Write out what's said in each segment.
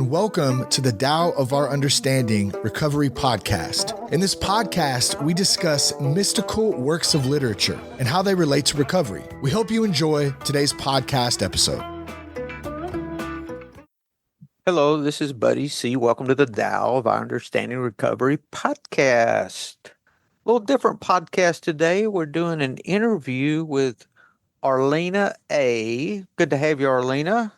and welcome to the Tao of Our Understanding Recovery Podcast. In this podcast, we discuss mystical works of literature and how they relate to recovery. We hope you enjoy today's podcast episode. Hello, this is Buddy C. Welcome to the Tao of Our Understanding Recovery Podcast. A little different podcast today. We're doing an interview with Arlina A. Good to have you, Arlina.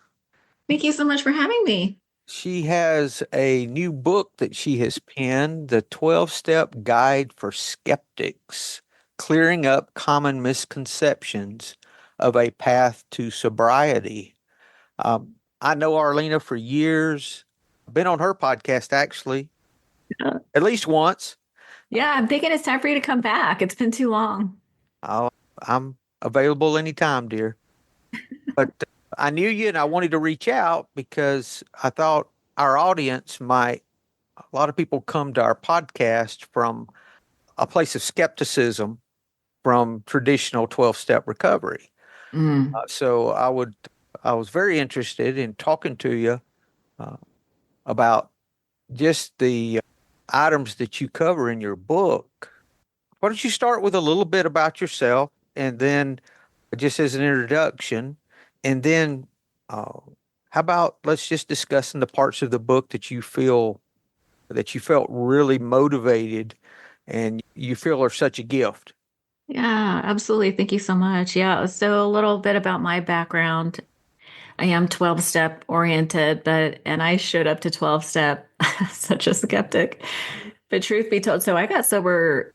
Thank you so much for having me. She has a new book that she has penned, The 12-Step Guide for Skeptics, Clearing Up Common Misconceptions of a Path to Sobriety. I know Arlina for years. I've been on her podcast, actually, at least once. Yeah, I'm thinking it's time for you to come back. It's been too long. Oh, I'm available anytime, dear. But I knew you and I wanted to reach out because I thought our audience might, a lot of people come to our podcast from a place of skepticism from traditional 12-step recovery. So I was very interested in talking to you about just the items that you cover in your book. Why don't you start with a little bit about yourself, and then just as an introduction, and then how about let's just discuss in the parts of the book that you feel that you felt really motivated and you feel are such a gift. Yeah, absolutely. Thank you so much. Yeah, so a little bit about my background. I am 12-step oriented, and I showed up to 12-step such a skeptic. But truth be told, so I got sober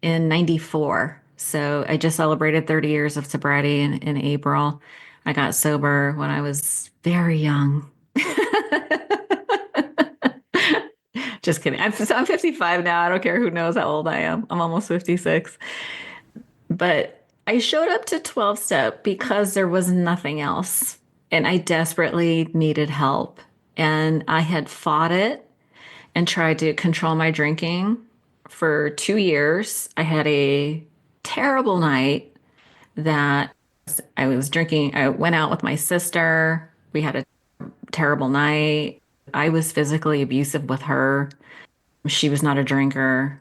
in 94. So I just celebrated 30 years of sobriety in April. I got sober when I was very young. Just kidding. I'm 55 now. I don't care who knows how old I am. I'm almost 56. But I showed up to 12-step because there was nothing else. And I desperately needed help. And I had fought it and tried to control my drinking for 2 years. I had a terrible night that I was drinking. I went out with my sister. We had a terrible night. I was physically abusive with her. She was not a drinker.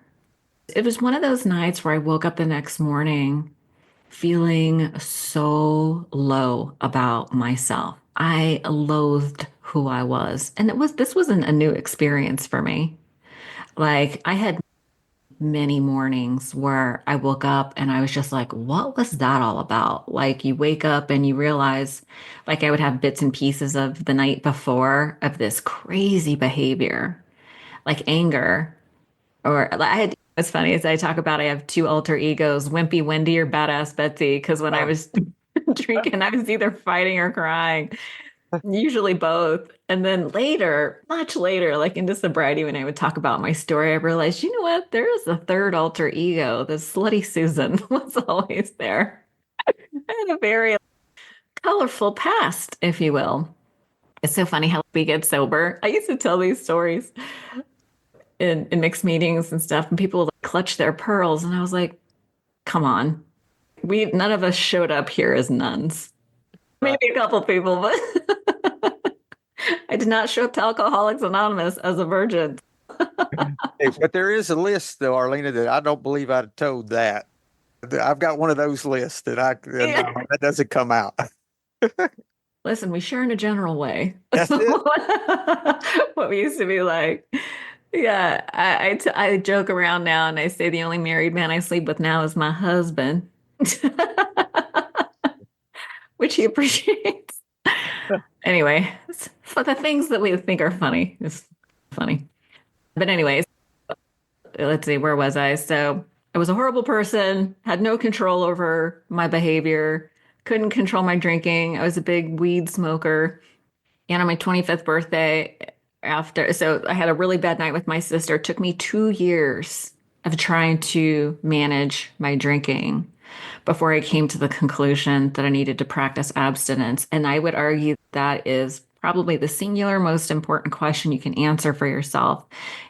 It was one of those nights where I woke up the next morning feeling so low about myself. I loathed who I was. And this wasn't a new experience for me. Like, I had many mornings where I woke up and I was just like, what was that all about? Like, you wake up and you realize, like, I would have bits and pieces of the night before of this crazy behavior, like anger. Or it's funny as I talk about, I have two alter egos, Wimpy Wendy or Badass Betsy, because when I was drinking, I was either fighting or crying, usually both. And then later, much later, like into sobriety, when I would talk about my story, I realized, you know what? There is a third alter ego. The slutty Susan was always there. I had a very colorful past, if you will. It's so funny how we get sober. I used to tell these stories in mixed meetings and stuff, and people would like clutch their pearls. And I was like, come on. None of us showed up here as nuns. Maybe a couple people, but I did not show up to Alcoholics Anonymous as a virgin. But there is a list, though, Arlina, that I don't believe I'd told that. I've got one of those lists that that doesn't come out. Listen, we share in a general way. That's it. What we used to be like. Yeah, I joke around now and I say the only married man I sleep with now is my husband, which he appreciates. Anyway, for the things that we think are funny, it's funny. But anyways, let's see, where was I? So I was a horrible person, had no control over my behavior, couldn't control my drinking. I was a big weed smoker. And on my 25th birthday, so I had a really bad night with my sister. It took me 2 years of trying to manage my drinking before I came to the conclusion that I needed to practice abstinence. And I would argue that is probably the singular most important question you can answer for yourself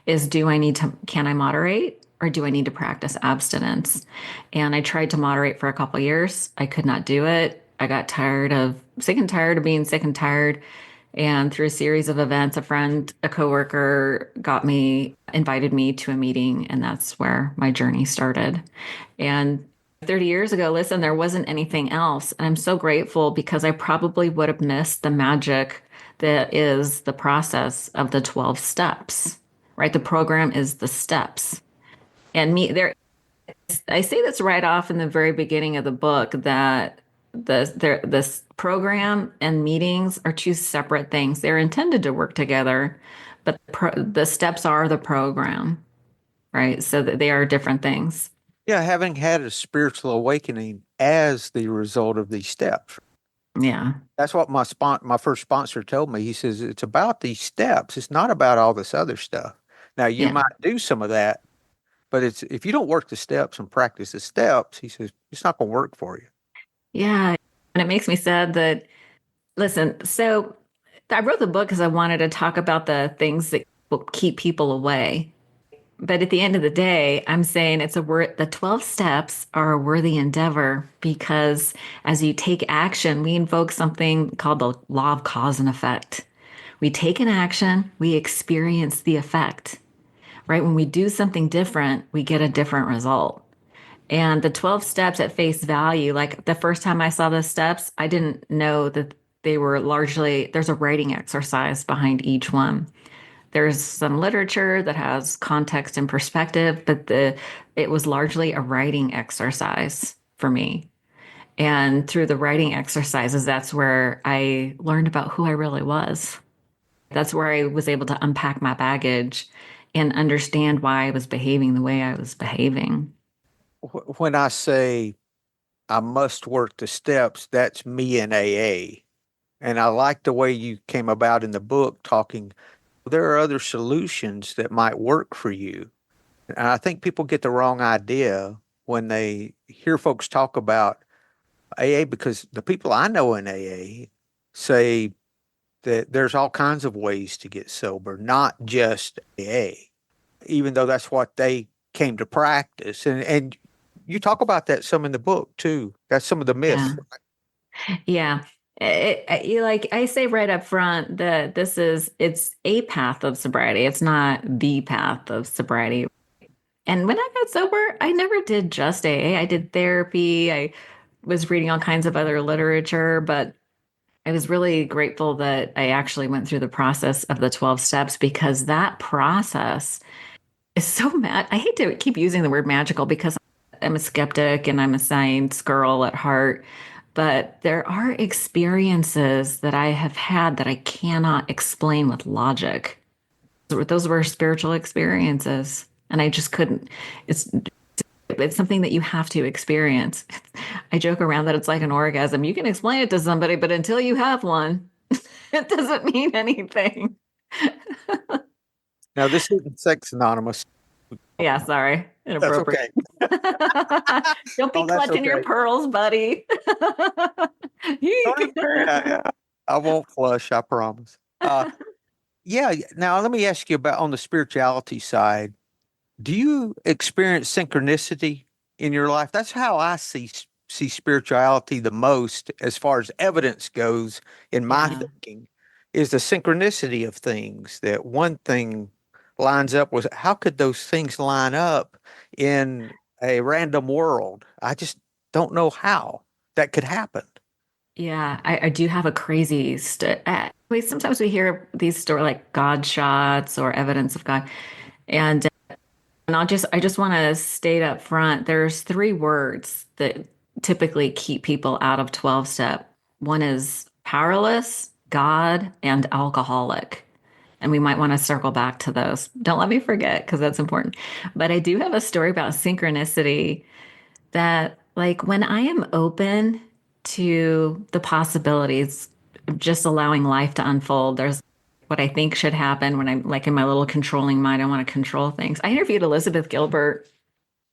is, can I moderate, or do I need to practice abstinence? And I tried to moderate for a couple of years. I could not do it. I got sick and tired of being sick and tired. And through a series of events, a friend, a coworker invited me to a meeting, and that's where my journey started. And 30 years ago, listen, there wasn't anything else. And I'm so grateful because I probably would have missed the magic that is the process of the 12 steps, right? The program is the steps. And I say this right off in the very beginning of the book that this program and meetings are two separate things. They're intended to work together, but the steps are the program, right? So that they are different things. Yeah, having had a spiritual awakening as the result of these steps. Yeah. That's what my first sponsor told me. He says, it's about these steps. It's not about all this other stuff. Now, you Yeah. might do some of that, but if you don't work the steps and practice the steps, he says, it's not going to work for you. Yeah. And it makes me sad that, listen, so I wrote the book because I wanted to talk about the things that will keep people away. But at the end of the day, I'm saying the 12 steps are a worthy endeavor because as you take action, we invoke something called the law of cause and effect. We take an action, we experience the effect, right? When we do something different, we get a different result. And the 12 steps at face value, like the first time I saw the steps, I didn't know that they were there's a writing exercise behind each one. There's some literature that has context and perspective, but it was largely a writing exercise for me. And through the writing exercises, that's where I learned about who I really was. That's where I was able to unpack my baggage and understand why I was behaving the way I was behaving. When I say I must work the steps, that's me in AA. And I like the way you came about in the book talking. There are other solutions that might work for you. And I think people get the wrong idea when they hear folks talk about AA, because the people I know in AA say that there's all kinds of ways to get sober, not just AA, even though that's what they came to practice. And you talk about that some in the book too. That's some of the myths. Yeah. Like I say right up front that it's a path of sobriety. It's not the path of sobriety. And when I got sober, I never did just AA. I did therapy. I was reading all kinds of other literature, but I was really grateful that I actually went through the process of the 12 steps because that process is so mad. I hate to keep using the word magical because I'm a skeptic and I'm a science girl at heart. But there are experiences that I have had that I cannot explain with logic. Those were spiritual experiences, and I just couldn't. It's something that you have to experience. I joke around that it's like an orgasm. You can explain it to somebody, but until you have one, it doesn't mean anything. Now, this isn't Sex Anonymous. Yeah, sorry. Inappropriate. That's okay. Don't be clutching your pearls, buddy. I won't flush, I promise. Yeah. Now, let me ask you about on the spirituality side. Do you experience synchronicity in your life? That's how I see spirituality the most, as far as evidence goes in my thinking, is the synchronicity of things. That one thing lines up with how could those things line up in a random world? I just don't know how that could happen. Yeah, I do have a crazy sometimes we hear these stories like God shots or evidence of God. And I just want to state up front, there's three words that typically keep people out of 12 step. One is powerless, God, and alcoholic. And we might want to circle back to those. Don't let me forget because that's important. But I do have a story about synchronicity that, like, when I am open to the possibilities of just allowing life to unfold, there's what I think should happen when I'm like in my little controlling mind. I want to control things. I interviewed Elizabeth Gilbert.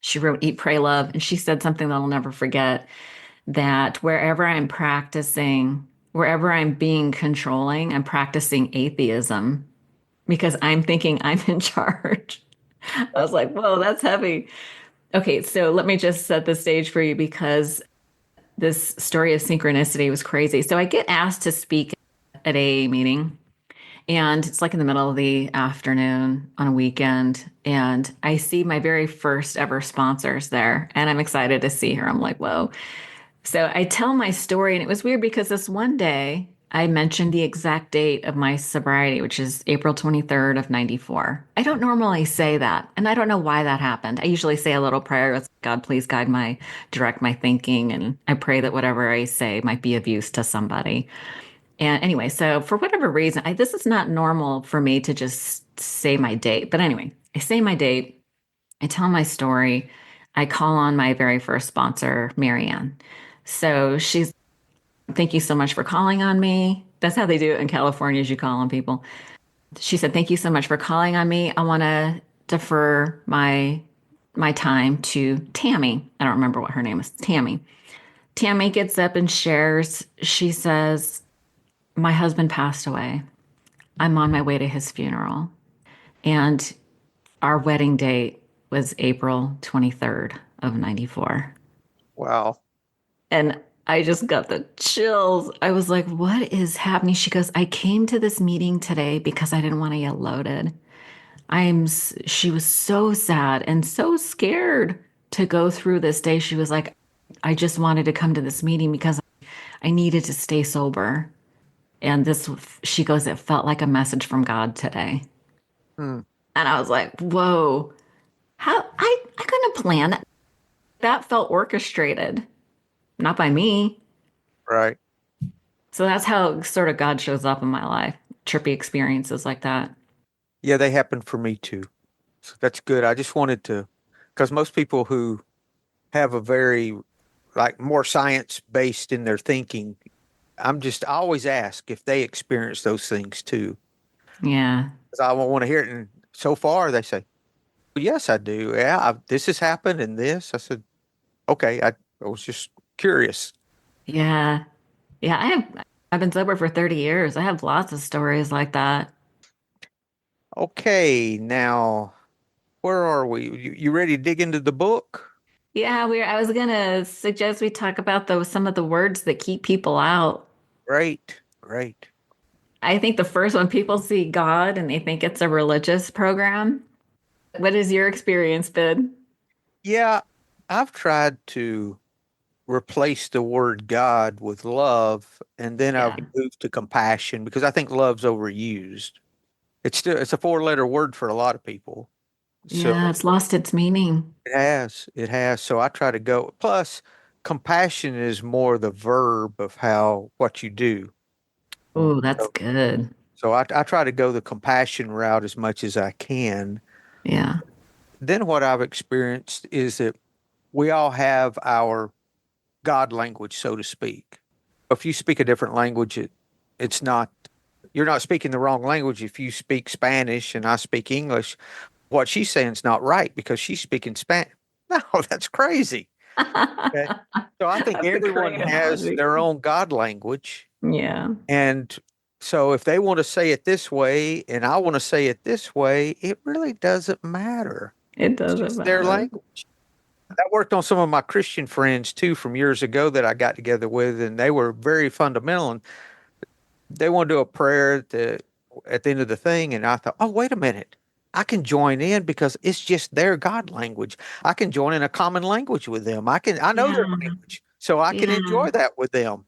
She wrote Eat, Pray, Love, and she said something that I'll never forget, that wherever I'm being controlling, I'm practicing atheism because I'm thinking I'm in charge. I was like, whoa, that's heavy. Okay, so let me just set the stage for you because this story of synchronicity was crazy. So I get asked to speak an AA meeting. And it's like in the middle of the afternoon on a weekend. And I see my very first ever sponsors there. And I'm excited to see her. I'm like, whoa. So I tell my story. And it was weird because this one day I mentioned the exact date of my sobriety, which is April 23rd of 94. I don't normally say that. And I don't know why that happened. I usually say a little prayer. It's, God, please guide direct my thinking. And I pray that whatever I say might be of use to somebody. And anyway, so for whatever reason, this is not normal for me to just say my date. But anyway, I say my date, I tell my story, I call on my very first sponsor, Marianne. So she's, thank you so much for calling on me. That's how they do it in California, is you call on people. She said, thank you so much for calling on me. I want to defer my time to Tammy. I don't remember what her name is. Tammy. Tammy gets up and shares. She says, my husband passed away. I'm on my way to his funeral. And our wedding date was April 23rd of 94. Wow. And I just got the chills. I was like, what is happening? She goes, I came to this meeting today because I didn't want to get loaded. She was so sad and so scared to go through this day. She was like, I just wanted to come to this meeting because I needed to stay sober. And she goes, it felt like a message from God today. Hmm. And I was like, whoa, I couldn't have planned that. That felt orchestrated, not by me. Right. So that's how sort of God shows up in my life. Trippy experiences like that. Yeah, they happen for me too. So that's good. I just wanted to, because most people who have a very, like, more science based in their thinking, I always ask if they experience those things too. Yeah. Because I want to hear it. And so far they say, well, yes, I do. Yeah, this has happened and this. I said, okay, I was just curious. Yeah. Yeah. I've been sober for 30 years. I have lots of stories like that. Okay, now where are we? You ready to dig into the book? Yeah, I was gonna suggest we talk about some of the words that keep people out. Great, great. I think the first one, people see God and they think it's a religious program. What has your experience been? Yeah, I've tried to replace the word God with love, and then I've Yeah. moved to compassion because I think love's overused. It's a four-letter word for a lot of people. Yeah, So it's lost its meaning. it has. So I try to go. Plus, compassion is more the verb of what you do. Oh, that's So, good. so I try to go the compassion route as much as I can. Yeah. Then what I've experienced is that we all have our God language, so to speak. If you speak a different language, it's not, you're not speaking the wrong language. If you speak Spanish and I speak English, what she's saying is not right because she's speaking Spanish. No, that's crazy. Okay. So I think That's a everyone great has analogy. their own God language. Yeah, And so if they want to say it this way and I want to say it this way, it really doesn't matter. it It's doesn't just their matter. language. That worked on some of my Christian friends too from years ago that I got together with, and they were very fundamental. And they want to do a prayer at the end of the thing, and I thought, oh, wait a minute, I can join in because it's just their God language. I can join in a common language with them. I know their Yeah, language, so I can yeah, enjoy that with them.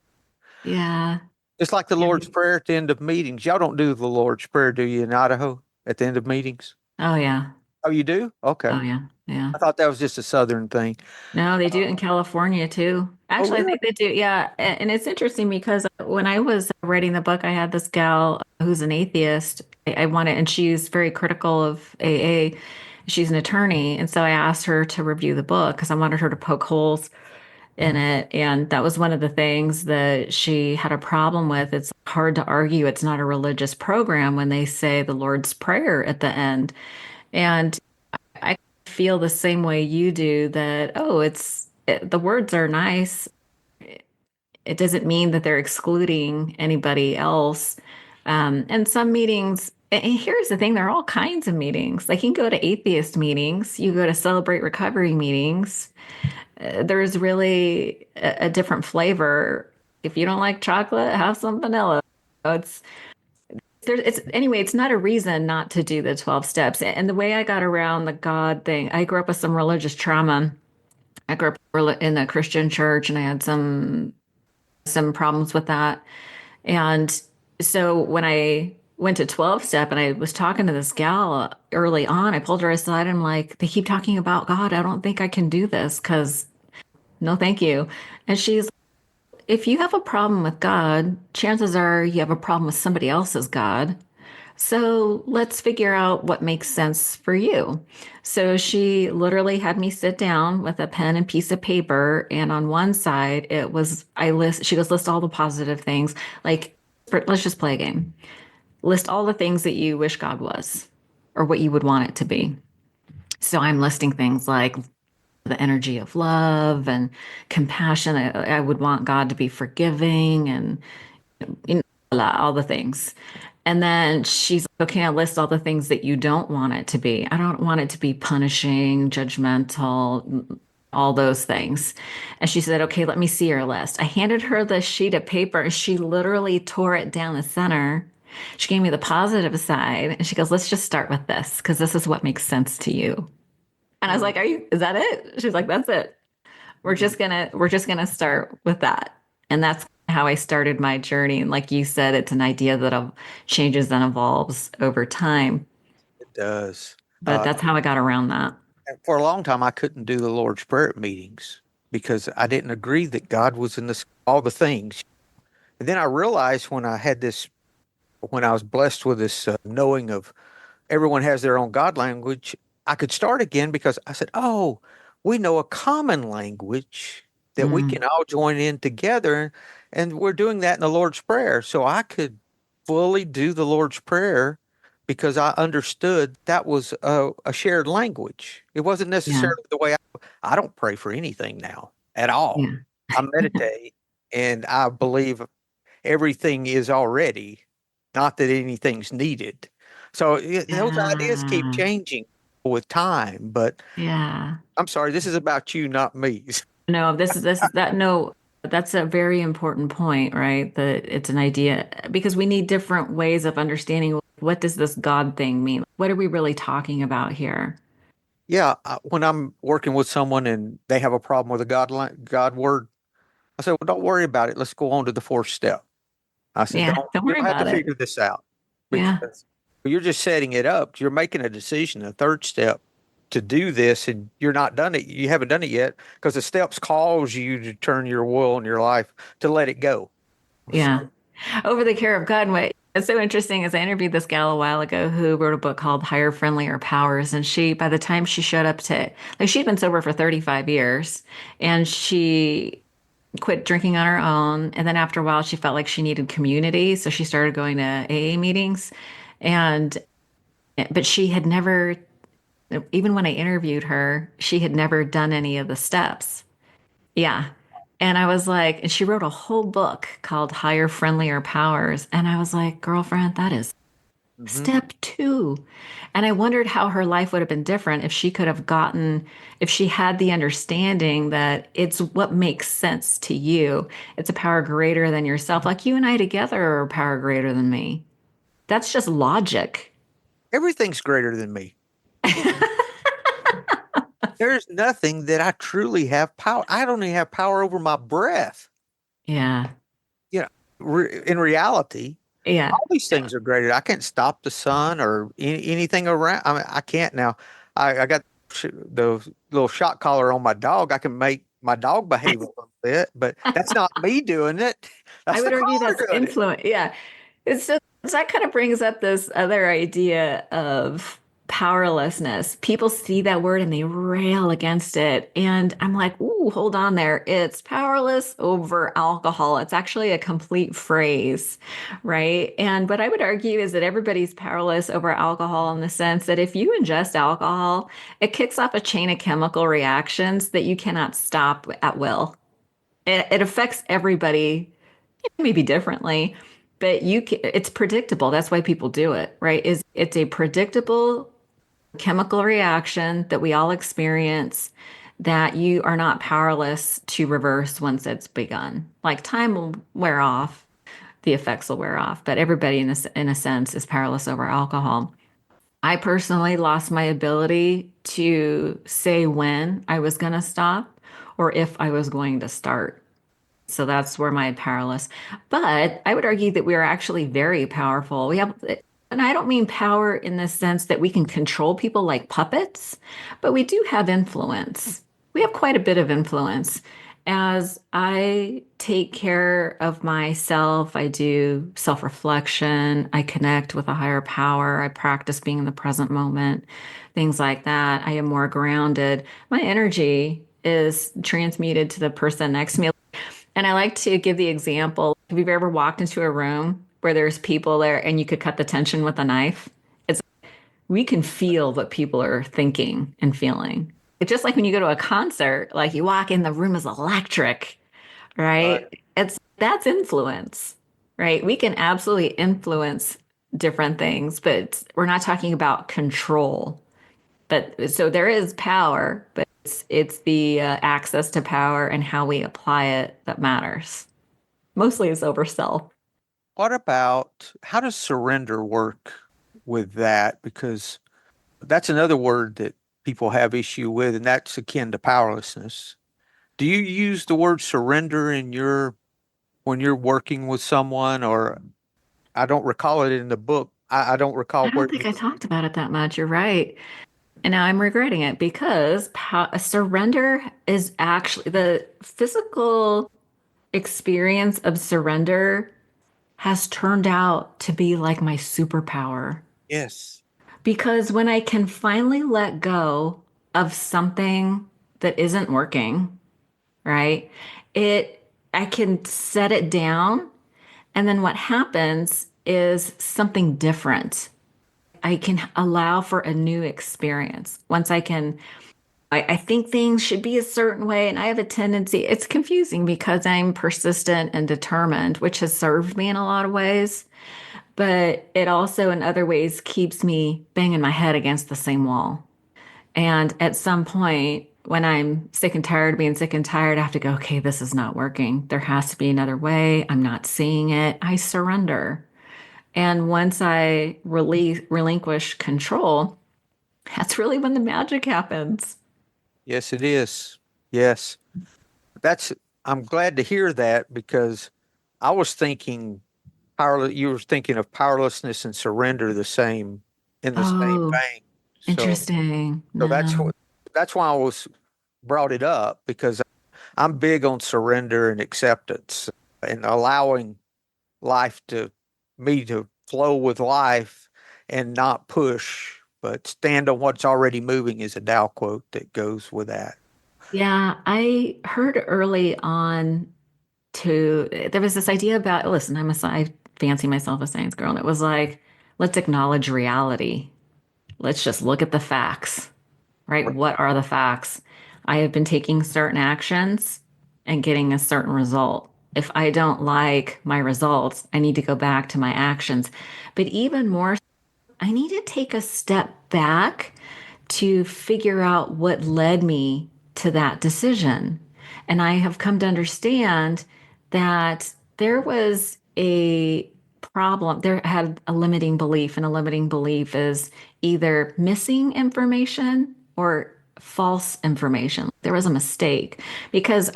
yeah. Just like the Yeah. Lord's Prayer at the end of meetings. Y'all don't do the Lord's Prayer, do you, in Idaho at the end of meetings? Oh yeah. Oh, you do? Okay. Oh yeah. Yeah. I thought that was just a Southern thing. No, they do it in California too. Oh, Actually, I really? think they do. Yeah. And it's interesting because when I was writing the book, I had this gal who's an atheist. I wanted, and she's very critical of AA. She's an attorney. And so I asked her to review the book because I wanted her to poke holes in it. And that was one of the things that she had a problem with. It's hard to argue it's not a religious program when they say the Lord's Prayer at the end. And I feel the same way you do that, oh, the words are nice. It doesn't mean that they're excluding anybody else. And some meetings, and here's the thing, there are all kinds of meetings. Like you can go to atheist meetings, you go to celebrate recovery meetings. There's really a different flavor. If you don't like chocolate, have some vanilla. It's it's not a reason not to do the 12 steps. And the way I got around the God thing, I grew up with some religious trauma. I grew up in a Christian church and I had some problems with that. And so when I went to 12 step and I was talking to this gal early on, I pulled her aside and I'm like, they keep talking about God. I don't think I can do this because no, thank you. And she's, if you have a problem with God, chances are you have a problem with somebody else's God. So let's figure out what makes sense for you. So she literally had me sit down with a pen and piece of paper. And on one side, she goes, list all the positive things. Like, let's just play a game. List all the things that you wish God was or what you would want it to be. So I'm listing things like the energy of love and compassion. I would want God to be forgiving and all the things. And then she's like, okay, I list all the things that you don't want it to be. I don't want it to be punishing, judgmental, all those things. And she said, okay, let me see your list. I handed her the sheet of paper and she literally tore it down the center. She gave me the positive side and she goes, let's just start with this because this is what makes sense to you. And I was like, is that it? She's like, that's it. We're just gonna start with that. And that's how I started my journey. And like you said, it's an idea that changes and evolves over time. It does. But that's how I got around that. For a long time, I couldn't do the Lord's Prayer at meetings because I didn't agree that God was in all the things. And then I realized when I was blessed with this knowing of everyone has their own God language, I could start again because I said, oh, we know a common language that we can all join in together. And we're doing that in the Lord's Prayer. So I could fully do the Lord's Prayer because I understood that was a shared language. It wasn't necessarily the way I don't pray for anything now at all. Yeah. I meditate and I believe everything is already, not that anything's needed. So those ideas keep changing with time, but Yeah. I'm sorry, this is about you, not me. No, that's a very important point, right? That it's an idea because we need different ways of understanding what does this God thing mean? What are we really talking about here? Yeah, when I'm working with someone and they have a problem with a God word, I say, well, don't worry about it. Let's go on to the fourth step. I said, Yeah, don't you worry don't have to about it. figure this out Yeah. because you're just setting it up. You're making a decision, a third step to do this, and you're not done it. You haven't done it yet because the steps cause you to turn your will in your life to let it go. Yeah. Over the care of God. And what it's so interesting is I interviewed this gal a while ago who wrote a book called Higher, Friendlier Powers. And by the time she showed up she'd been sober for 35 years and she quit drinking on her own. And then after a while, she felt like she needed community. So she started going to AA meetings. But she had never, even when I interviewed her, she had never done any of the steps. Yeah. And I was like, and she wrote a whole book called Higher, Friendlier Powers. And I was like, girlfriend, that is step 2. And I wondered how her life would have been different if she had the understanding that it's what makes sense to you. It's a power greater than yourself. Like you and I together are a power greater than me. That's just logic. Everything's greater than me. There's nothing that I truly have power. I don't even have power over my breath. Yeah. You know, in reality, Yeah. all these things are greater. I can't stop the sun or anything around. I mean, I can't now. I got the little shock collar on my dog. I can make my dog behave a little bit, but that's not me doing it. That's I would the argue collar that's doing it. influence. Yeah. It's just that kind of brings up this other idea of powerlessness. People see that word and they rail against it. And I'm like, ooh, hold on there. It's powerless over alcohol. It's actually a complete phrase, right? And what I would argue is that everybody's powerless over alcohol in the sense that if you ingest alcohol, it kicks off a chain of chemical reactions that you cannot stop at will. It affects everybody maybe differently, but it's predictable. That's why people do it, right? It's a predictable chemical reaction that we all experience that you are not powerless to reverse once it's begun. Like time will wear off, the effects will wear off. But everybody in a sense is powerless over alcohol. I personally lost my ability to say when I was going to stop or if I was going to start. So that's where my powerless. But I would argue that we are actually very powerful. We have, and I don't mean power in the sense that we can control people like puppets, but we do have influence. We have quite a bit of influence. As I take care of myself, I do self reflection, I connect with a higher power, I practice being in the present moment, things like that. I am more grounded. My energy is transmuted to the person next to me. And I like to give the example. Have you ever walked into a room where there's people there and you could cut the tension with a knife? It's we can feel what people are thinking and feeling. It's just like when you go to a concert, like you walk in, the room is electric, right? That's influence, right? We can absolutely influence different things, but we're not talking about control. But so there is power, but it's the access to power and how we apply it that matters. Mostly it's over self. What about how does surrender work with that? Because that's another word that people have issue with, and that's akin to powerlessness. Do you use the word surrender in your when you're working with someone, or I don't recall it in the book. I don't recall I where don't think I talked about it that much. You're right. And now I'm regretting it because surrender is actually the physical experience of surrender has turned out to be like my superpower. yes. Because when I can finally let go of something that isn't working, right? I can set it down. And then what happens is something different. I can allow for a new experience. Once I think things should be a certain way, and I have a tendency, it's confusing because I'm persistent and determined, which has served me in a lot of ways. But it also, in other ways, keeps me banging my head against the same wall. And at some point, when I'm sick and tired of being sick and tired, I have to go, okay, this is not working. There has to be another way. I'm not seeing it. I surrender. And once I relinquish control, that's really when the magic happens. Yes, it is. Yes. That's I'm glad to hear that because I was thinking you were thinking of powerlessness and surrender the same in the same Oh, vein. So interesting. so that's No. what that's why I was brought it up because I'm big on surrender and acceptance and allowing life to me to flow with life and not push, but stand on what's already moving is a Tao quote that goes with that. Yeah, I heard early on there was this idea about, listen, I fancy myself a science girl, and it was like, let's acknowledge reality. Let's just look at the facts, right? What are the facts? I have been taking certain actions and getting a certain result. If I don't like my results, I need to go back to my actions. But even more, I need to take a step back to figure out what led me to that decision. And I have come to understand that there was a problem. There had a limiting belief, and a limiting belief is either missing information or false information. There was a mistake because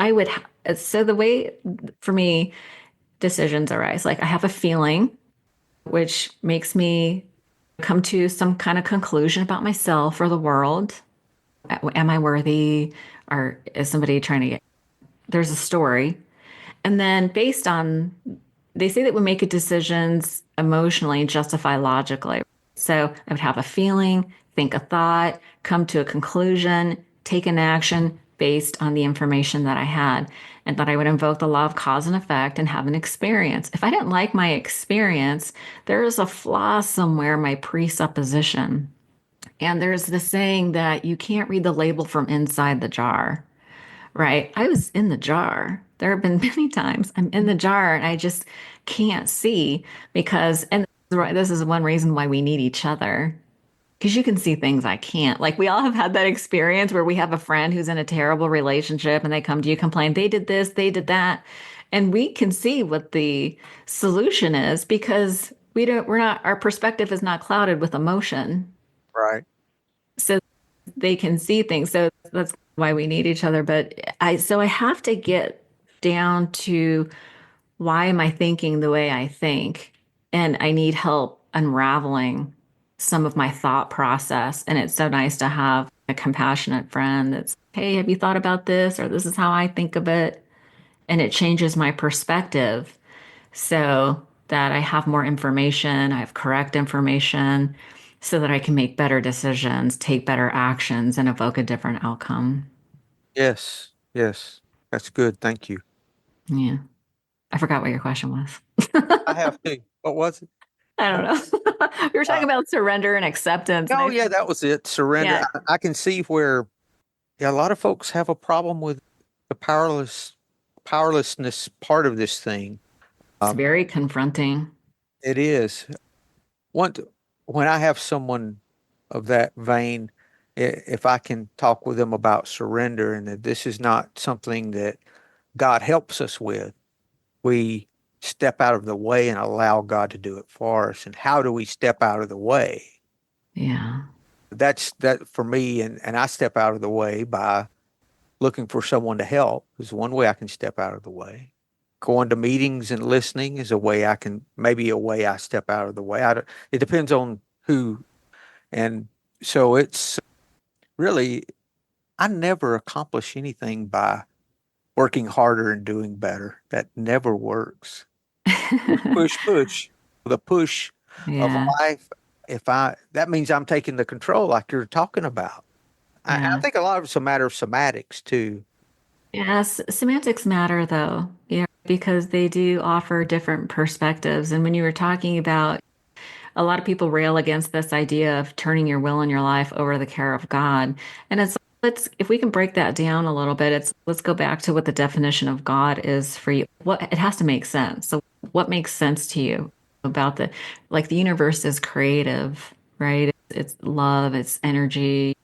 so the way for me, decisions arise. Like I have a feeling, which makes me come to some kind of conclusion about myself or the world. Am I worthy? Or is somebody trying to get, there's a story. And then based on, they say that we make decisions emotionally, justify logically. So I would have a feeling, think a thought, come to a conclusion, take an action based on the information that I had, and that I would invoke the law of cause and effect and have an experience. If I didn't like my experience, there is a flaw somewhere, my presupposition. And there's the saying that you can't read the label from inside the jar, right? I was in the jar. There have been many times I'm in the jar and I just can't see and this is one reason why we need each other. Because you can see things I can't. Like we all have had that experience where we have a friend who's in a terrible relationship and they come to you complain, they did this, they did that. And we can see what the solution is because our perspective is not clouded with emotion. Right. So they can see things. So that's why we need each other. But I have to get down to why am I thinking the way I think? And I need help unraveling some of my thought process. And it's so nice to have a compassionate friend that's, hey, have you thought about this? Or this is how I think of it. And it changes my perspective so that I have more information, I have correct information, so that I can make better decisions, take better actions, and evoke a different outcome. Yes. Yes. That's good. Thank you. Yeah. I forgot what your question was. I have to. What was it? I don't know. We were talking about surrender and acceptance. Oh, yeah, that was it. Surrender. Yeah. I can see where a lot of folks have a problem with the powerlessness part of this thing. It's very confronting. It is. One, when I have someone of that vein, if I can talk with them about surrender and that this is not something that God helps us with, we step out of the way and allow God to do it for us. And how do we step out of the way? Yeah. That's that for me. And I step out of the way by looking for someone to help is one way I can step out of the way. Going to meetings and listening is a way I can, maybe a way I step out of the way. It depends on who. And so it's really, I never accomplish anything by working harder and doing better. That never works. Push, push. The push of Yeah. life. That means I'm taking the control like you're talking about. I Yeah. think a lot of it's a matter of somatics too. Yes. Semantics matter though. Yeah. Because they do offer different perspectives. And when you were talking about a lot of people rail against this idea of turning your will and your life over the care of God. And it's let's if we can break that down a little bit, let's go back to what the definition of God is for you. What it has to make sense. So what makes sense to you about the universe is creative, right? It's love, it's energy.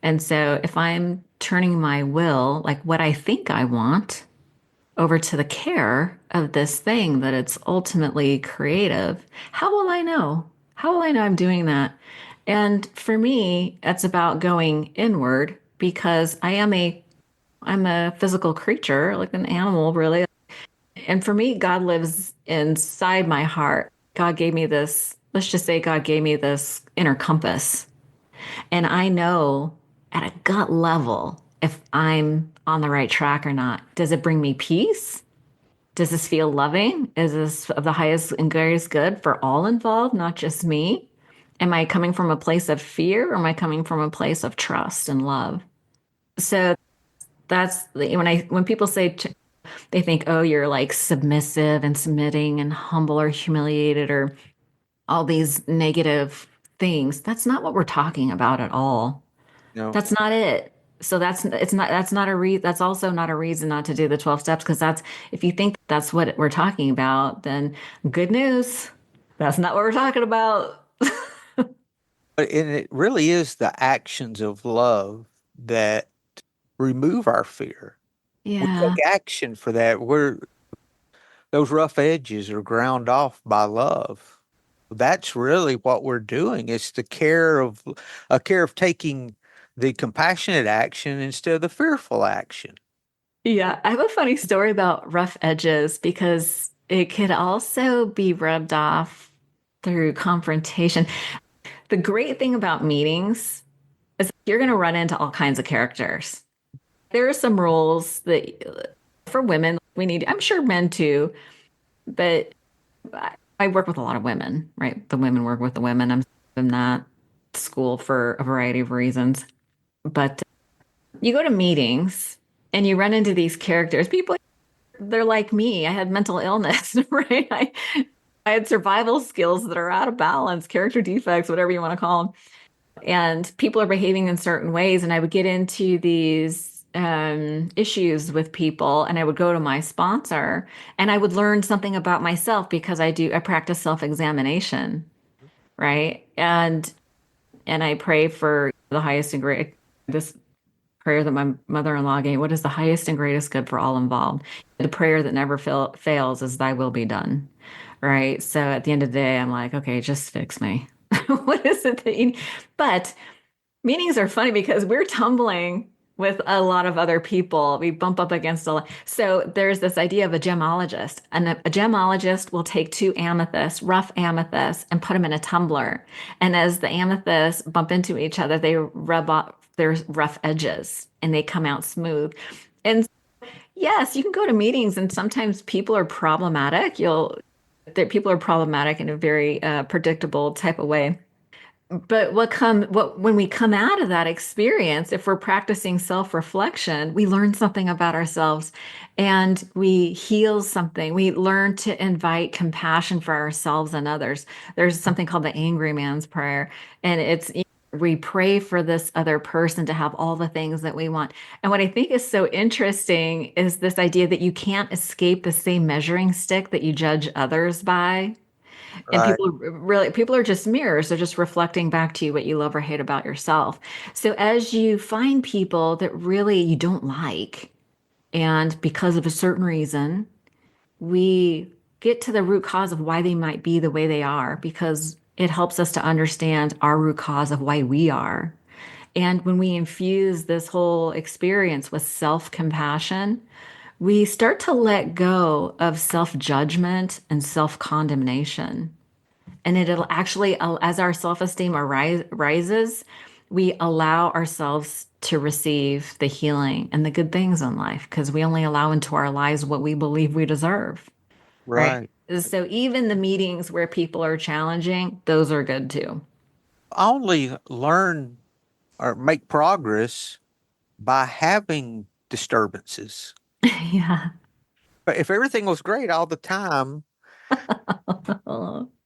And so if I'm turning my will, like what I think I want, over to the care of this thing that it's ultimately creative, how will I know? How will I know I'm doing that? And for me, it's about going inward because I'm a physical creature, like an animal, really. And for me, God lives inside my heart. God gave me this, let's just say God gave me this inner compass. And I know at a gut level if I'm on the right track or not. Does it bring me peace? Does this feel loving? Is this of the highest and greatest good for all involved, not just me? Am I coming from a place of fear or am I coming from a place of trust and love? So that's when people say they think, oh, you're like submissive and submitting and humble or humiliated or all these negative things. That's not what we're talking about at all. No. That's not it. So that's also not a reason not to do the 12 steps because that's if you think that's what we're talking about, then good news. That's not what we're talking about. And it really is the actions of love that remove our fear. We Yeah. take action for that. Those rough edges are ground off by love. That's really what we're doing. It's a care of taking the compassionate action instead of the fearful action. Yeah. I have a funny story about rough edges because it could also be rubbed off through confrontation. The great thing about meetings is you're going to run into all kinds of characters. There are some rules that for women we need, I'm sure men too, but I work with a lot of women, right? The women work with the women. I'm in that school for a variety of reasons. But you go to meetings and you run into these characters. People, they're like me. I had mental illness, right? I had survival skills that are out of balance, character defects, whatever you want to call them. And people are behaving in certain ways. And I would get into these issues with people and I would go to my sponsor and I would learn something about myself because I practice self-examination, right? And I pray for the highest and greatest prayer that my mother-in-law gave. What is the highest and greatest good for all involved? The prayer that never fails is thy will be done. Right. So at the end of the day, I'm like, okay, just fix me. What is it that you need? But meetings are funny because we're tumbling with a lot of other people. We bump up against a lot. So there's this idea of a gemologist. And a gemologist will take two amethysts, rough amethysts, and put them in a tumbler. And as the amethysts bump into each other, they rub off their rough edges and they come out smooth. And yes, you can go to meetings and sometimes people are problematic. That people are problematic in a very predictable type of way. But when we come out of that experience, if we're practicing self-reflection, we learn something about ourselves and we heal something. We learn to invite compassion for ourselves and others. There's something called the angry man's prayer, and it's we pray for this other person to have all the things that we want. And what I think is so interesting is this idea that you can't escape the same measuring stick that you judge others by. And Right. people are just mirrors. They're just reflecting back to you what you love or hate about yourself. So as you find people that really you don't like, and because of a certain reason, we get to the root cause of why they might be the way they are, because it helps us to understand our root cause of why we are. And when we infuse this whole experience with self-compassion, we start to let go of self-judgment and self-condemnation. And it'll actually, as our self-esteem rises, we allow ourselves to receive the healing and the good things in life because we only allow into our lives what we believe we deserve. Right. Right. So even the meetings where people are challenging, those are good too. I only learn or make progress by having disturbances. Yeah. But if everything was great all the time,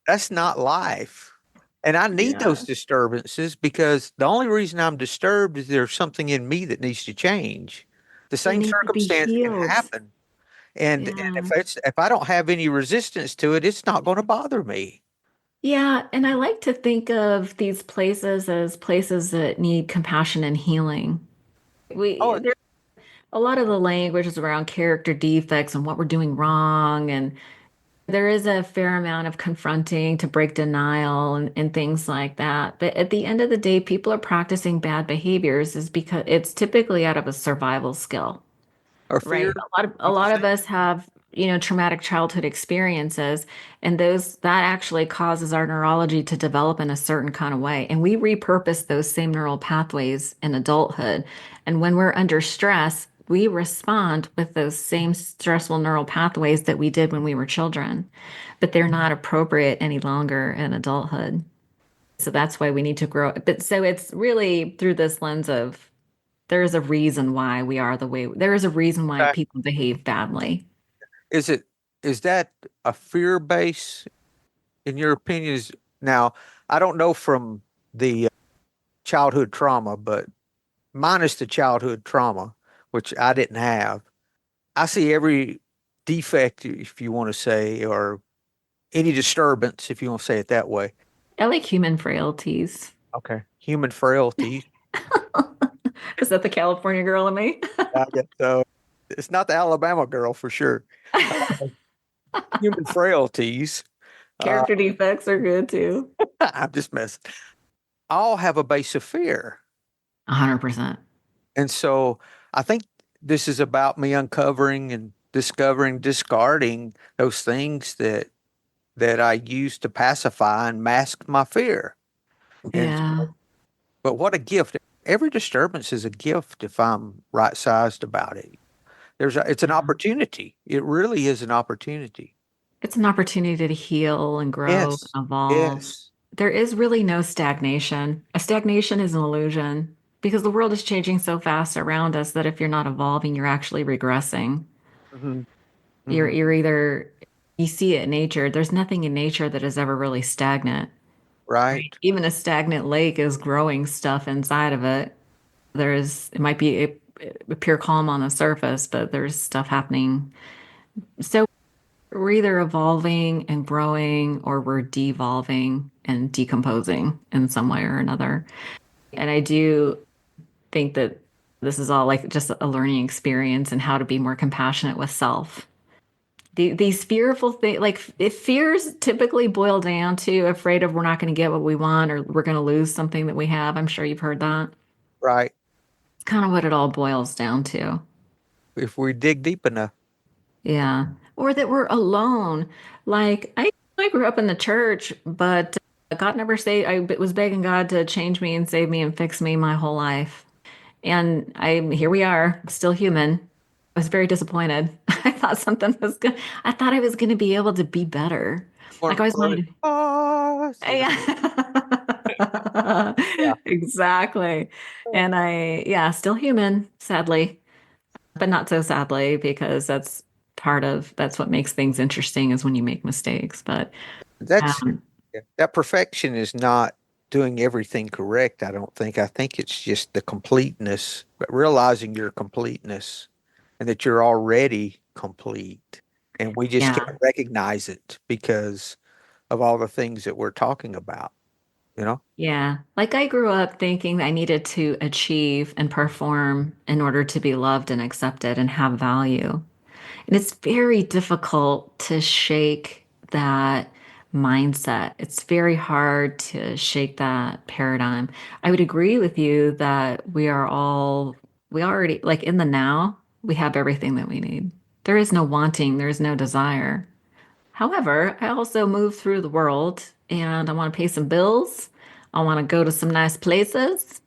that's not life. And I need Yeah. those disturbances because the only reason I'm disturbed is there's something in me that needs to change. The It same needs to be circumstance can healed. happen. And Yeah. if I don't have any resistance to it, it's not going to bother me. Yeah. And I like to think of these places as places that need compassion and healing. Oh, There a lot of the language is around character defects and what we're doing wrong. And there is a fair amount of confronting to break denial and things like that. But at the end of the day, people are practicing bad behaviors is because it's typically out of a survival skill. or fear, Right. A would you lot say? of us have, traumatic childhood experiences, and those that actually causes our neurology to develop in a certain kind of way. And we repurpose those same neural pathways in adulthood. And when we're under stress, we respond with those same stressful neural pathways that we did when we were children, but they're not appropriate any longer in adulthood. So that's why we need to grow. But so it's really through this lens of there is a reason why we are the way, there is a reason why Okay. people behave badly. Is it is that a fear base in your opinion? Now, I don't know from the childhood trauma, but minus the childhood trauma, which I didn't have, I see every defect, if you want to say, or any disturbance, if you want to say it that way. I like human frailties. Okay. Human frailty. Is that the California girl in me? I guess so. It's not the Alabama girl for sure. Uh, Human frailties. Uh, Character defects are good too. I'm just messing. All have a base of fear. 100%. And so I think this is about me uncovering and discovering, discarding those things that I use to pacify and mask my fear. And Yeah. but what a gift. Every disturbance is a gift if I'm right sized about it. It's an Yeah. opportunity. It really is an opportunity. It's an opportunity to heal and grow Yes. and evolve. Yes. There is really no stagnation. A stagnation is an illusion because the world is changing so fast around us that if you're not evolving, you're actually regressing. Hmm. You're Hmm. you're either you see it in nature. There's nothing in nature that is ever really stagnant. Right. Right. Even a stagnant lake is growing stuff inside of it. It might be a pure calm on the surface, but there's stuff happening. So we're either evolving and growing or we're devolving and decomposing in some way or another. And I do think that This is all like just a learning experience and how to be more compassionate with self. These fearful things, like if fears typically boil down to afraid of we're not going to get what we want or we're going to lose something that we have. I'm sure you've heard that. Right. It's kind of what it all boils down to. If we dig deep enough. Yeah. Or that we're alone. Like I grew up in the church, but God never saved. I was begging God to change me and save me and fix me my whole life. And here we are, still human. I was very disappointed. I thought something was good. I thought I was going to be able to be better. Like I Weren't always good. wanted. You know? Yeah. Yeah. Exactly. And yeah, still human, sadly, but not so sadly because that's what makes things interesting is when you make mistakes. But That's um, that perfection is not doing everything correct, I don't think. I think it's just the completeness, but realizing your completeness and that you're already complete. And we just yeah. can't recognize it because of all the things that we're talking about, you know? Yeah. Like I grew up thinking I needed to achieve and perform in order to be loved and accepted and have value. And it's very difficult to shake that mindset. It's very hard to shake that paradigm. I would agree with you that we already, like in the now, we have everything that we need. There is no wanting, there is no desire. However, I also move through the world and I want to pay some bills. I want to go to some nice places.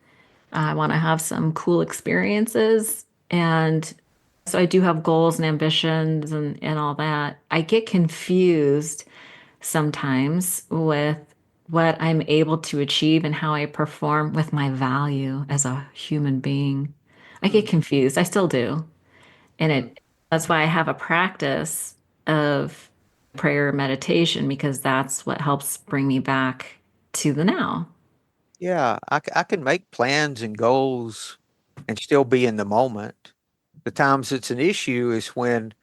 I want to have some cool experiences. And so I do have goals and ambitions and all that. I get confused sometimes with what I'm able to achieve and how I perform with my value as a human being. I get Mm, confused. I still do. And mm. that's why I have a practice of prayer and meditation because that's what helps bring me back to the now. Yeah, I can make plans and goals and still be in the moment. The times it's an issue is when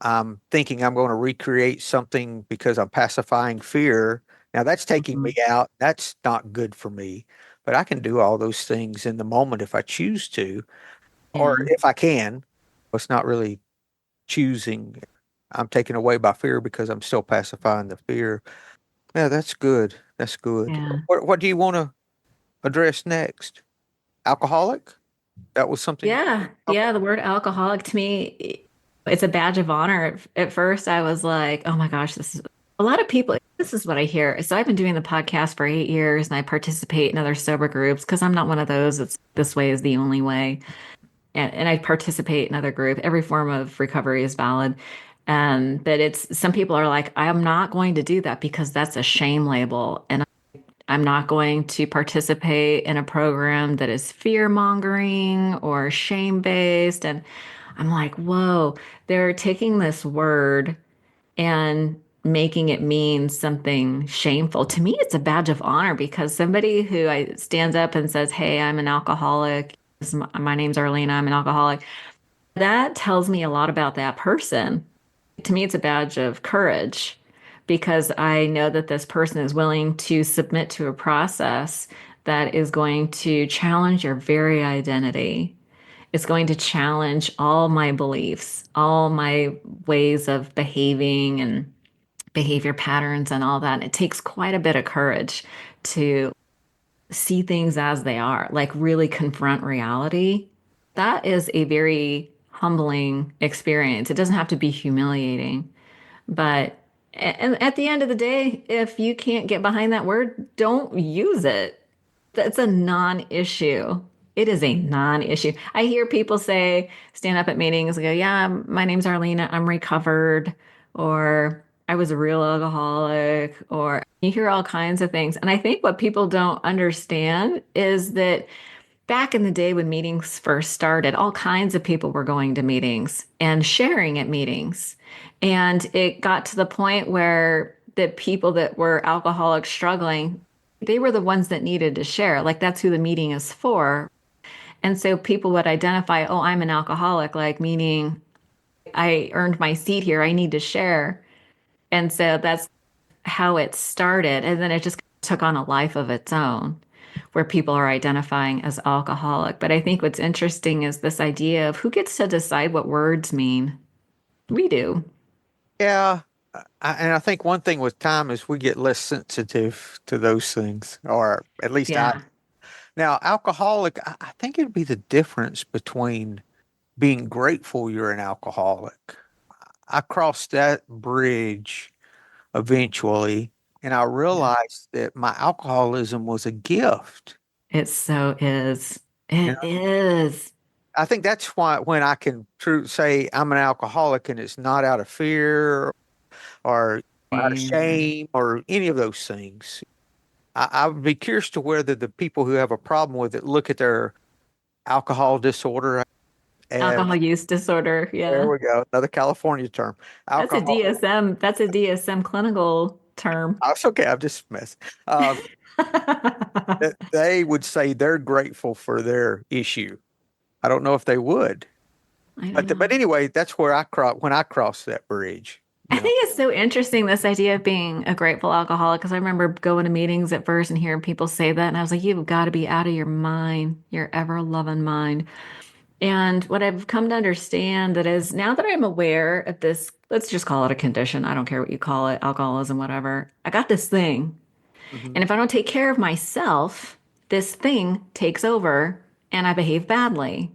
I'm thinking I'm going to recreate something because I'm pacifying fear. Now that's taking me Mhm. out. That's not good for me. But I can do all those things in the moment if I choose to, or Yeah. if I can. It's not really choosing. I'm taken away by fear because I'm still pacifying the fear. Yeah, that's good. That's good. Yeah. What do you want to address next? Alcoholic? That was something. Yeah. Okay. Yeah. The word alcoholic to me, it's a badge of honor. At first, I was like, oh my gosh, this is a lot of people. This is what I hear. So I've been doing the podcast for 8 years and I participate in other sober groups because I'm not one of those. It's this way is the only way. And I participate in other groups. Every form of recovery is valid. But it's some people are like, I'm not going to do that because that's a shame label. And I'm not going to participate in a program that is fear mongering or shame based. And I'm like, whoa, they're taking this word and making it mean something shameful. To me, it's a badge of honor because somebody who stands up and says, hey, I'm an alcoholic. My name's Arlina, I'm an alcoholic. That tells me a lot about that person. To me, it's a badge of courage because I know that this person is willing to submit to a process that is going to challenge your very identity. It's going to challenge all my beliefs, all my ways of behaving and behavior patterns and all that. It takes quite a bit of courage to see things as they are, like really confront reality. That is a very humbling experience. It doesn't have to be humiliating, but and at the end of the day, if you can't get behind that word, don't use it. That's a non-issue. It is a non-issue. I hear people say, stand up at meetings and go, yeah, my name's Arlina, I'm recovered, or I was a real alcoholic, or you hear all kinds of things. And I think what people don't understand is that back in the day when meetings first started, all kinds of people were going to meetings and sharing at meetings. And it got to the point where the people that were alcoholics struggling, they were the ones that needed to share. Like that's who the meeting is for. And so people would identify, oh, I'm an alcoholic, like meaning I earned my seat here. I need to share. And so that's how it started. And then it just took on a life of its own where people are identifying as alcoholic. But I think what's interesting is this idea of who gets to decide what words mean. We do. Yeah. And I think one thing with time is we get less sensitive to those things, or at least I. Yeah. Now, alcoholic, I think it'd be the difference between being grateful you're an alcoholic. I crossed that bridge eventually, and I Yeah. realized that my alcoholism was a gift. It so is. You It know, is. I think that's why when I can say I'm an alcoholic and it's not out of fear or out of Same. shame or any of those things. I would be curious to whether the people who have a problem with it look at their alcohol disorder as, Alcohol use disorder. there Yeah. we go, another California term, That's a alcohol. DSM. That's a DSM clinical term. Oh, it's okay. I'm just messing. I That they would say they're grateful for their issue. I don't know if they would, don't but know. anyway, that's where I when I crossed that bridge. I You know, think it's so interesting, this idea of being a grateful alcoholic, because I remember going to meetings at first and hearing people say that, and I was like, you've got to be out of your mind, your ever-loving mind. And what I've come to understand that is now that I'm aware of this, let's just call it a condition. I don't care what you call it, alcoholism, whatever. I got this thing. hmm And if I don't take care of myself, this thing takes over and I behave badly.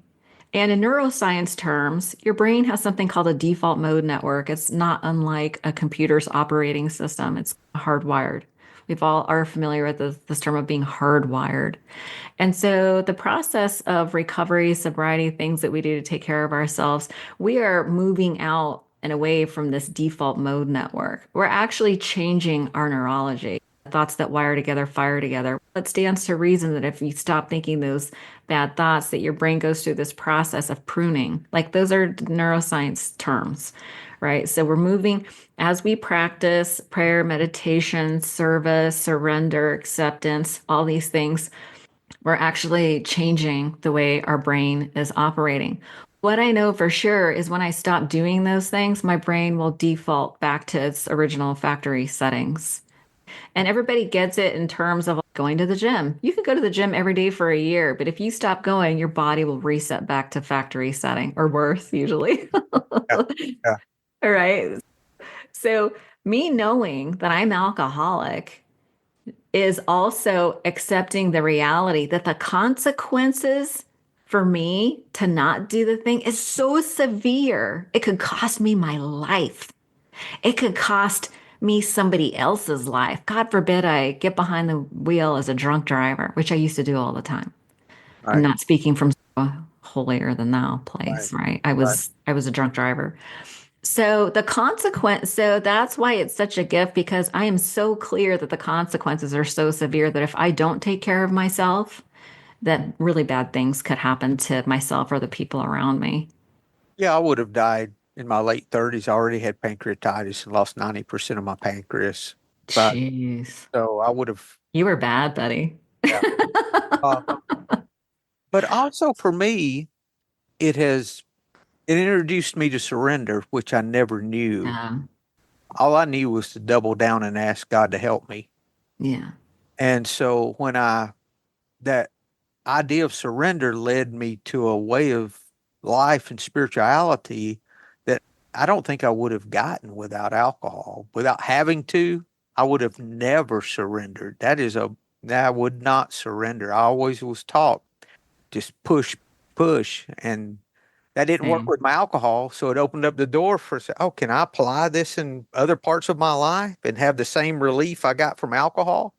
And in neuroscience terms, your brain has something called a default mode network. It's not unlike a computer's operating system. It's hardwired. We've all are familiar with this term of being hardwired. And so the process of recovery, sobriety, things that we do to take care of ourselves, we are moving out and away from this default mode network. We're actually changing our neurology. Thoughts that wire together, fire together. It stands to reason that if you stop thinking those bad thoughts, that your brain goes through this process of pruning. Like those are neuroscience terms, right? So we're moving as we practice prayer, meditation, service, surrender, acceptance, all these things, we're actually changing the way our brain is operating. What I know for sure is when I stop doing those things, my brain will default back to its original factory settings. And everybody gets it in terms of going to the gym. You can go to the gym every day for a year, but if you stop going, your body will reset back to factory setting or worse, usually. yeah, yeah, All right. So, me knowing that I'm alcoholic is also accepting the reality that the consequences for me to not do the thing is so severe. It could cost me my life. It could cost me somebody else's life. God forbid I get behind the wheel as a drunk driver, which I used to do all the time. I'm right, not speaking from a holier than thou right, place, right? I right. was I was a drunk driver. So the consequence, so that's why it's such a gift because I am so clear that the consequences are so severe that if I don't take care of myself, that really bad things could happen to myself or the people around me. Yeah, I would have died in my late 30s. I already had pancreatitis and lost 90% of my pancreas. But Jeez. so I would have, You were bad, buddy. yeah. Uh, but also for me, it has, it introduced me to surrender, which I never knew. Yeah. All I knew was to double down and ask God to help me. Yeah. And so that idea of surrender led me to a way of life and spirituality that I don't think I would have gotten without alcohol. Without having to, I would have never surrendered. That I would not surrender. I always was taught just push, push. And that didn't work Same. with my alcohol. So it opened up the door for, oh, can I apply this in other parts of my life and have the same relief I got from alcohol?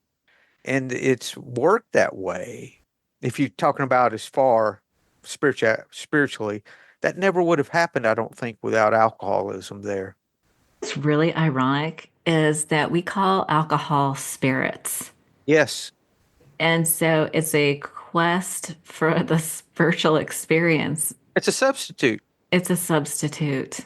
And it's worked that way. If you're talking about as far spiritually, that never would have happened, I don't think, without alcoholism there. What's really ironic is that we call alcohol spirits. Yes, And so it's a quest for the spiritual experience. it's a substitute. It's a substitute.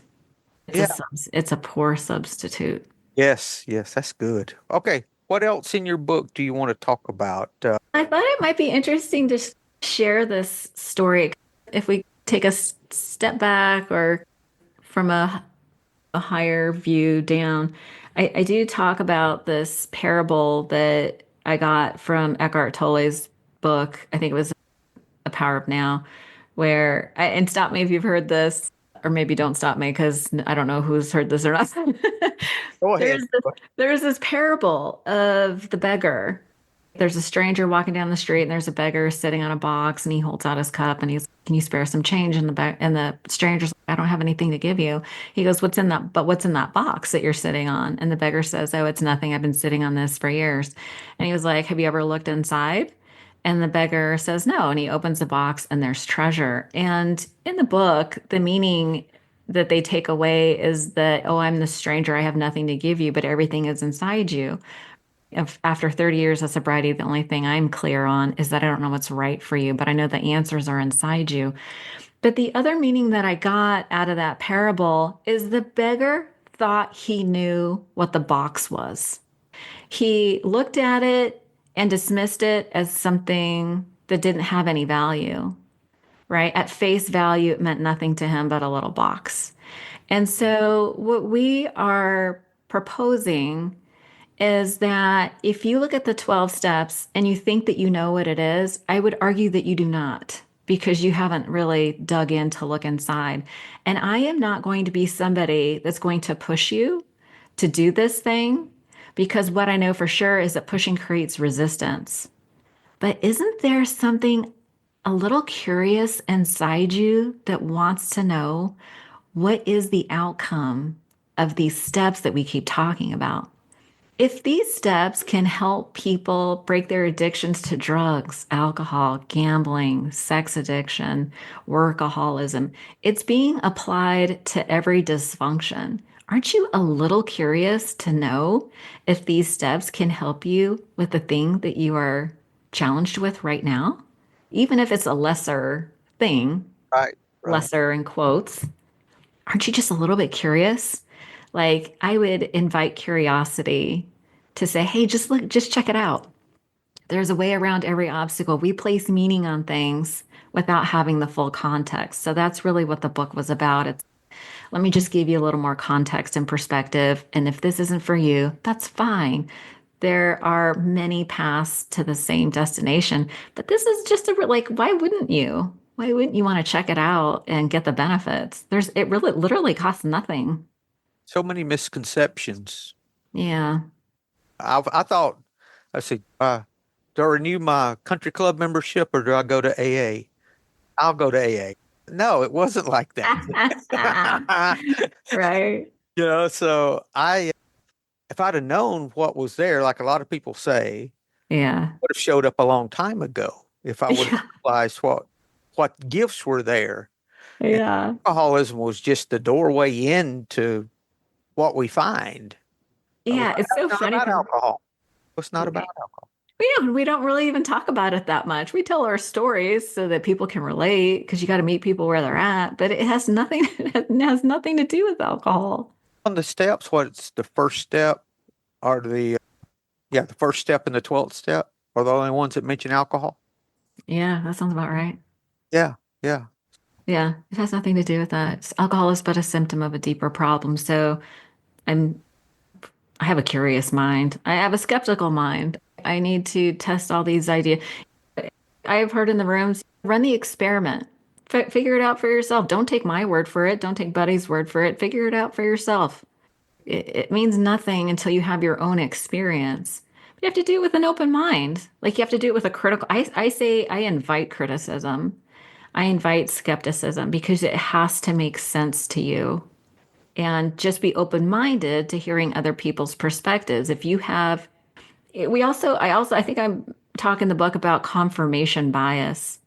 Yeah. It's a poor substitute. Yes, yes, that's good. Okay. What else in your book do you want to talk about? I thought it might be interesting to share this story if we take a step back or from a higher view down. I do talk about this parable that I got from Eckhart Tolle's book. I think it was The Power of Now, and stop me if you've heard this, or maybe don't stop me because I don't know who's heard this or not. Go ahead. There's this parable of the beggar. There's a stranger walking down the street, and there's a beggar sitting on a box, and he holds out his cup, and he's, "Can you spare some change?" In the back, and the stranger's like, "I don't have anything to give you." He goes, "What's in that? But what's in that box that you're sitting on?" And the beggar says, "Oh, it's nothing. I've been sitting on this for years." And he was like, "Have you ever looked inside?" And the beggar says no. And he opens the box, and there's treasure. And in the book, the meaning that they take away is that, "Oh, I'm the stranger. I have nothing to give you, but everything is inside you." After 30 years of sobriety, the only thing I'm clear on is that I don't know what's right for you, but I know the answers are inside you. But the other meaning that I got out of that parable is the beggar thought he knew what the box was. He looked at it and dismissed it as something that didn't have any value, right? At face value, it meant nothing to him but a little box. And so, what we are proposing is that if you look at the 12 steps and you think that you know what it is, I would argue that you do not, because you haven't really dug in to look inside. And I am not going to be somebody that's going to push you to do this thing, because what I know for sure is that pushing creates resistance. But isn't there something a little curious inside you that wants to know what is the outcome of these steps that we keep talking about? If these steps can help people break their addictions to drugs, alcohol, gambling, sex addiction, workaholism, it's being applied to every dysfunction. Aren't you a little curious to know if these steps can help you with the thing that you are challenged with right now? Even if it's a lesser thing, Right. lesser in quotes, aren't you just a little bit curious? Like, I would invite curiosity to say, "Hey, just look, just check it out. There's a way around every obstacle." We place meaning on things without having the full context. So that's really what the book was about. It's, let me just give you a little more context and perspective. And if this isn't for you, that's fine. There are many paths to the same destination, but this is just like, why wouldn't you? Why wouldn't you want to check it out and get the benefits? It really literally costs nothing. So many misconceptions. Yeah. I thought, I said, do I renew my country club membership or do I go to AA? I'll go to AA. No, it wasn't like that. Right. So if I'd have known what was there, like a lot of people say, Yeah. would have showed up a long time ago if I would have realized what gifts were there. Yeah. And alcoholism was just the doorway into what we find. Yeah, it's so not funny. about alcohol. It's not about alcohol. Yeah, we don't really even talk about it that much. We tell our stories so that people can relate, because you got to meet people where they're at, but it has nothing it has nothing to do with alcohol. On the steps, what's the first step are the first step and the 12th step are the only ones that mention alcohol? Yeah, that sounds about right. Yeah, yeah. Yeah, it has nothing to do with that. Alcohol is but a symptom of a deeper problem. So I have a curious mind. I have a skeptical mind. I need to test all these ideas. I've heard in the rooms, run the experiment. Figure it out for yourself. Don't take my word for it. Don't take Buddy's word for it. Figure it out for yourself. It means nothing until you have your own experience. But you have to do it with an open mind. Like, you have to do it with a critical. I say I invite criticism. I invite skepticism, because it has to make sense to you. And just be open-minded to hearing other people's perspectives. If you have, I think I'm talking the book about confirmation bias,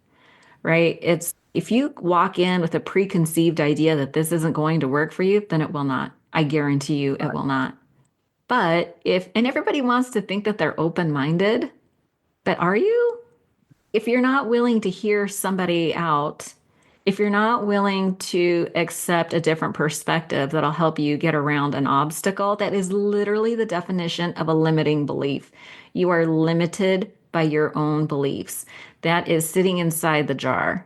right? It's, if you walk in with a preconceived idea that this isn't going to work for you, then it will not. I guarantee you it will not. But and everybody wants to think that they're open-minded, but are you? If you're not willing to hear somebody out, if you're not willing to accept a different perspective that'll help you get around an obstacle, that is literally the definition of a limiting belief. You are limited by your own beliefs. That is sitting inside the jar.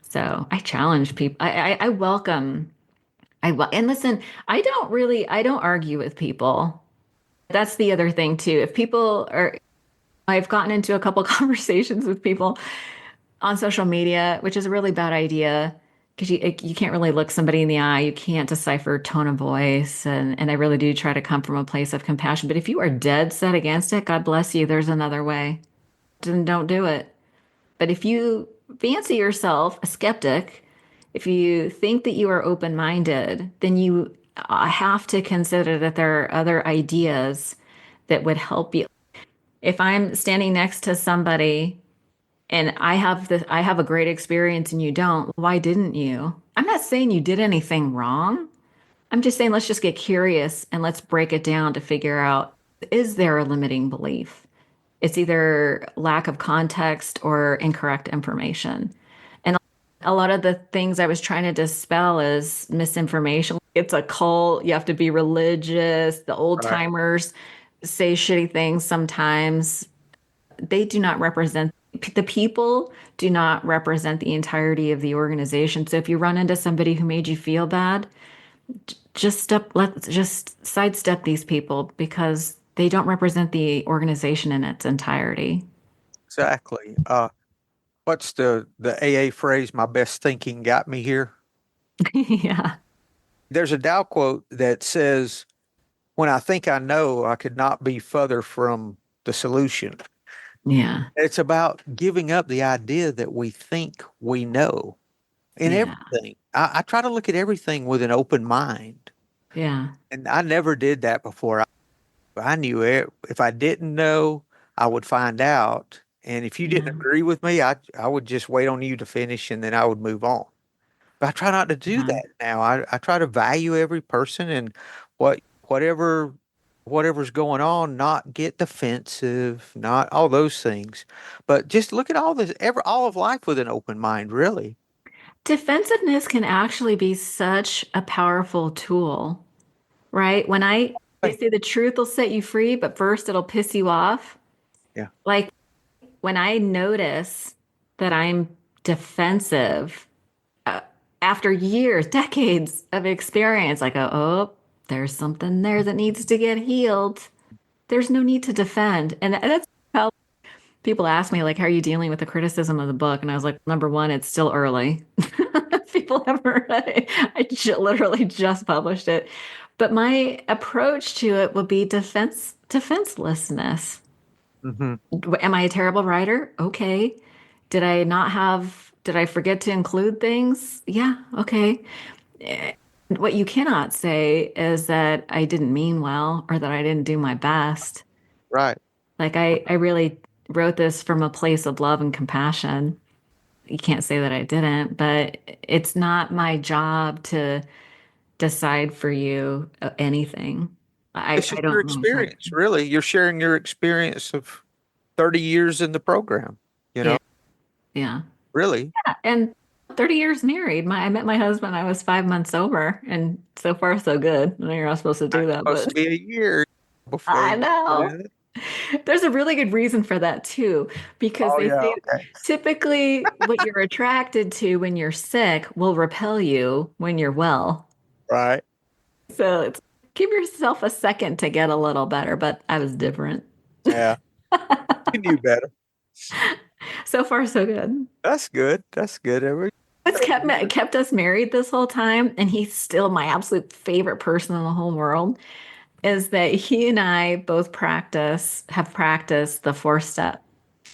So I challenge people. I welcome. And listen, I don't argue with people. That's the other thing too. If people are I've gotten into a couple conversations with people on social media, which is a really bad idea because you can't really look somebody in the eye. You can't decipher tone of voice. And I really do try to come from a place of compassion. But if you are dead set against it, God bless you. There's another way. Then don't do it. But if you fancy yourself a skeptic, if you think that you are open-minded, then you have to consider that there are other ideas that would help you. If I'm standing next to somebody and I have a great experience and you don't, why didn't you? I'm not saying you did anything wrong. I'm just saying let's just get curious and let's break it down to figure out, is there a limiting belief? It's either lack of context or incorrect information. And a lot of the things I was trying to dispel is misinformation. It's a cult. You have to be religious. The old Right. timers say shitty things sometimes. They do not represent the people, do not represent the entirety of the organization. So if you run into somebody who made you feel bad, let's just sidestep these people because they don't represent the organization in its entirety. Exactly. What's the AA phrase? My best thinking got me here. Yeah. There's a Tao quote that says, "When I think I know, I could not be further from the solution." Yeah. It's about giving up the idea that we think we know in Yeah. everything. I try to look at everything with an open mind, Yeah. and I never did that before. I knew it. If I didn't know, I would find out. And if you didn't Yeah. agree with me, I would just wait on you to finish and then I would move on. But I try not to do Yeah. that now. I try to value every person and whatever whatever's going on, not get defensive, not all those things. But just look at all of life with an open mind, really. Defensiveness can actually be such a powerful tool, right? They Right. say the truth will set you free, but first it'll piss you off. Yeah. Like when I notice that I'm defensive uh, after years, decades of experience, I go, oh, there's something there that needs to get healed. There's no need to defend. And that's how people ask me, like, how are you dealing with the criticism of the book? And I was like, number one, it's still early. People haven't read it. Literally just published it. But my approach to it would be defenselessness. Hmm. Am I a terrible writer? Okay. Did I forget to include things? Yeah, okay. Eh, What you cannot say is that I didn't mean well or that I didn't do my best. Right. Like I really wrote this from a place of love and compassion. You can't say that I didn't, but it's not my job to decide for you anything. It's just I your don't know. experience, really. You're sharing your experience of 30 years in the program, you know, Yeah, yeah. really. And 30 years married. I met my husband, I was 5 months sober, and so far so good. I know you're not supposed to do It's that, supposed but to be a year before I you know. do it. There's a really good reason for that too, because Oh, they yeah. say Okay. typically what you're attracted to when you're sick will repel you when you're well. Right. So give yourself a second to get a little better, but I was different. Yeah. You knew better. So far, so good. That's good. That's good. It's kept us married this whole time, and he's still my absolute favorite person in the whole world. Is that he and I both have practiced the fourth step.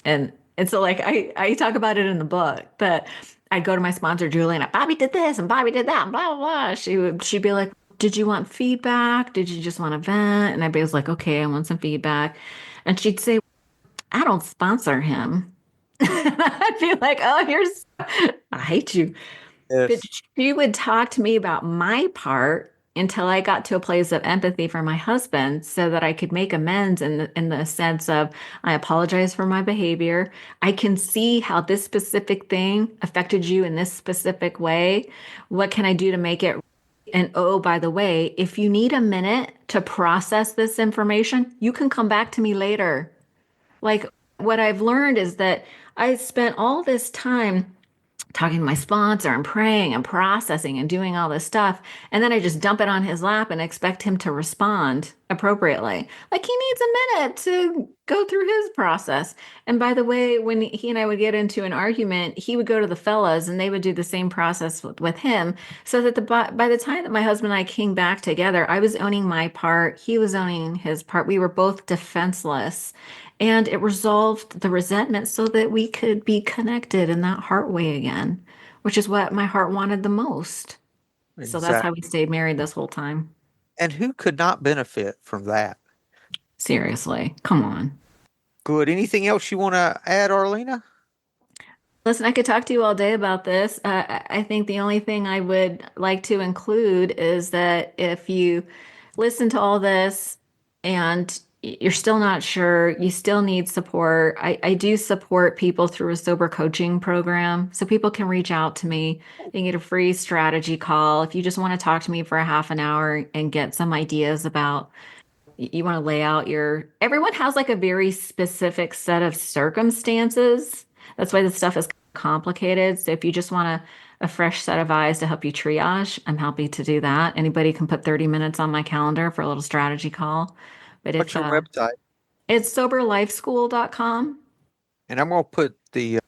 And so like I talk about it in the book that I'd go to my sponsor, Juliana, Bobby did this and Bobby did that, and blah, blah, blah. She'd be like, did you want feedback? Did you just want to vent? And I'd be like, okay, I want some feedback. And she'd say, I don't sponsor him. I'd be like, oh, I hate you. But Yes. she would talk to me about my part until I got to a place of empathy for my husband so that I could make amends in the sense of I apologize for my behavior. I can see how this specific thing affected you in this specific way. What can I do to make it? And oh, by the way, if you need a minute to process this information, you can come back to me later. Like what I've learned is that I spent all this time talking to my sponsor and praying and processing and doing all this stuff. And then I just dump it on his lap and expect him to respond. appropriately. Like he needs a minute to go through his process. And by the way, when he and I would get into an argument, he would go to the fellas and they would do the same process with him. So that by the time that my husband and I came back together, I was owning my part, he was owning his part. We were both defenseless. And it resolved the resentment so that we could be connected in that heart way again, which is what my heart wanted the most. So that's how we stayed married this whole time. And who could not benefit from that? Seriously, come on. Good. Anything else you want to add, Arlina? Listen, I could talk to you all day about this. I think the only thing I would like to include is that if you listen to all this and you're still not sure, you still need support. I do support people through a sober coaching program. So people can reach out to me. They can get a free strategy call. If you just want to talk to me for a half an hour and get some ideas about, you want to lay out everyone has like a very specific set of circumstances. That's why this stuff is complicated. So if you just want a fresh set of eyes to help you triage, I'm happy to do that. Anybody can put 30 minutes on my calendar for a little strategy call. But what's your website? It's soberlifeschool.com. And I'm going to put the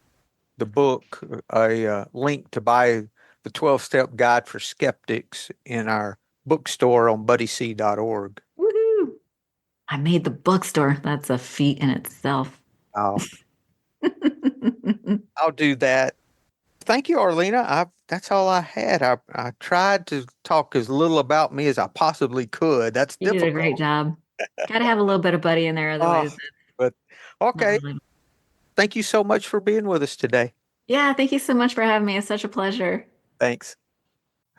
book, a link to buy the 12-step guide for skeptics in our bookstore on buddyc.org. Woohoo! I made the bookstore. That's a feat in itself. I'll do that. Thank you, Arlina. That's all I had. I tried to talk as little about me as I possibly could. That's You difficult. did a great job. Got to have a little bit of Buddy in there, otherwise. But okay. Thank you so much for being with us today. Yeah, thank you so much for having me. It's such a pleasure. Thanks.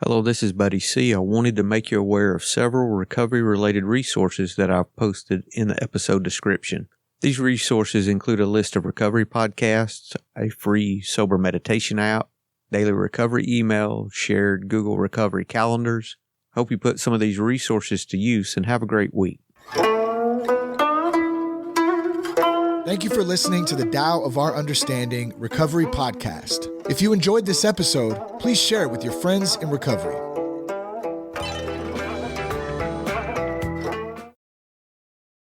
Hello, this is Buddy C. I wanted to make you aware of several recovery-related resources that I've posted in the episode description. These resources include a list of recovery podcasts, a free sober meditation app, daily recovery email, shared Google recovery calendars. Hope you put some of these resources to use and have a great week. Thank you for listening to the Tao of Our Understanding Recovery Podcast. If you enjoyed this episode, please share it with your friends in recovery.